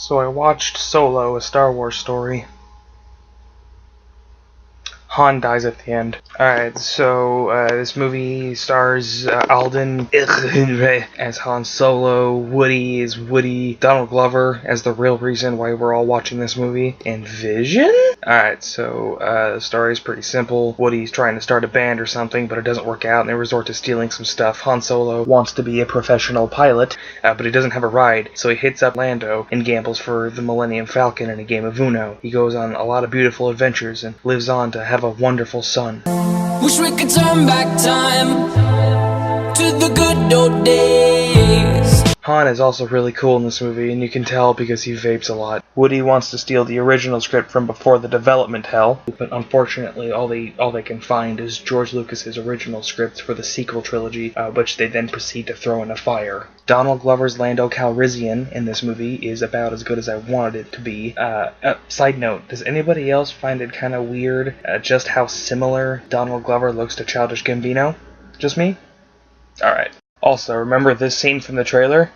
So I watched Solo, a Star Wars story. Han dies at the end. Alright, so this movie stars Alden as Han Solo, Woody is Woody, Donald Glover as the real reason why we're all watching this movie, and Vision? Alright, so the story is pretty simple. Woody's trying to start a band or something, but it doesn't work out, and they resort to stealing some stuff. Han Solo wants to be a professional pilot, but he doesn't have a ride, so he hits up Lando and gambles for the Millennium Falcon in a game of Uno. He goes on a lot of beautiful adventures and lives on to have a wonderful son. Wish we could turn back time to the good old days. Han is also really cool in this movie, and you can tell because he vapes a lot. Woody wants to steal the original script from before the development hell, but unfortunately all they can find is George Lucas's original script for the sequel trilogy, which they then proceed to throw in a fire. Donald Glover's Lando Calrissian in this movie is about as good as I wanted it to be. Side note, does anybody else find it kind of weird just how similar Donald Glover looks to Childish Gambino? Just me? Alright. Also, remember this scene from the trailer?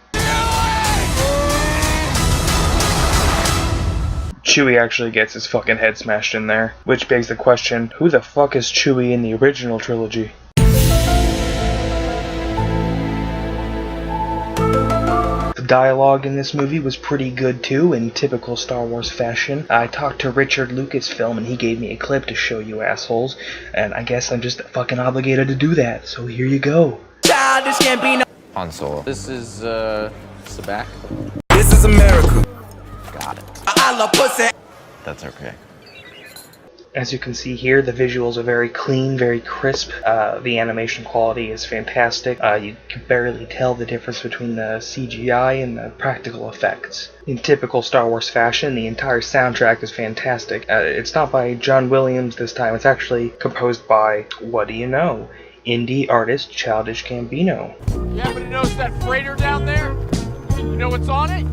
Chewie actually gets his fucking head smashed in there. Which begs the question, who the fuck is Chewie in the original trilogy? The dialogue in this movie was pretty good too, in typical Star Wars fashion. I talked to Richard Lucasfilm and he gave me a clip to show you assholes, and I guess I'm just fucking obligated to do that, so here you go. This can't be no Han Solo. This is, Sabak. This is America. Got it. I love pussy. That's okay. As you can see here, the visuals are very clean, very crisp. The animation quality is fantastic. You can barely tell the difference between the CGI and the practical effects. In typical Star Wars fashion, the entire soundtrack is fantastic. It's not by John Williams this time, it's actually composed by, what do you know, indie artist Childish Gambino. You happen to notice that freighter down there? You know what's on it?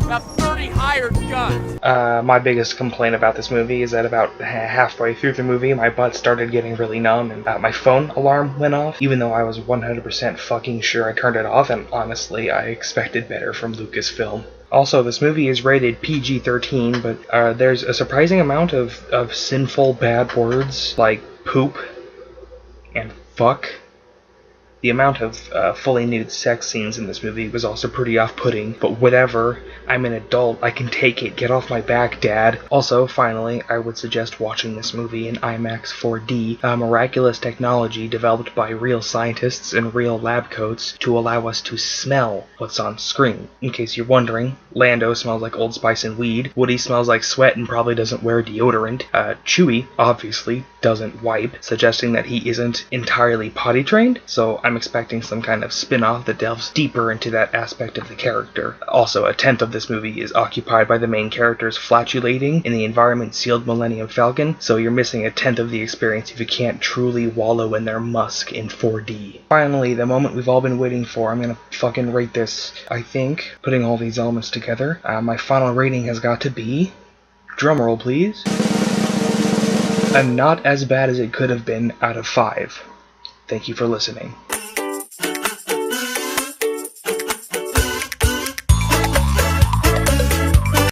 About 30 hired guns. My biggest complaint about this movie is that about halfway through the movie, my butt started getting really numb and my phone alarm went off, even though I was 100% fucking sure I turned it off, and honestly, I expected better from Lucasfilm. Also, this movie is rated PG-13, but there's a surprising amount of sinful bad words like poop and fuck. The amount of fully nude sex scenes in this movie was also pretty off-putting, but whatever, I'm an adult, I can take it, get off my back, Dad. Also, finally, I would suggest watching this movie in IMAX 4D, a miraculous technology developed by real scientists in real lab coats to allow us to smell what's on screen. In case you're wondering, Lando smells like Old Spice and weed, Woody smells like sweat and probably doesn't wear deodorant, Chewie, obviously, doesn't wipe, suggesting that he isn't entirely potty trained, so I'm expecting some kind of spin-off that delves deeper into that aspect of the character. Also, a tenth of this movie is occupied by the main characters flatulating in the environment-sealed Millennium Falcon, so you're missing a tenth of the experience if you can't truly wallow in their musk in 4D. Finally, the moment we've all been waiting for, I'm gonna fucking rate this. I think, putting all these elements together, my final rating has got to be, drumroll please, a not as bad as it could have been out of 5. Thank you for listening.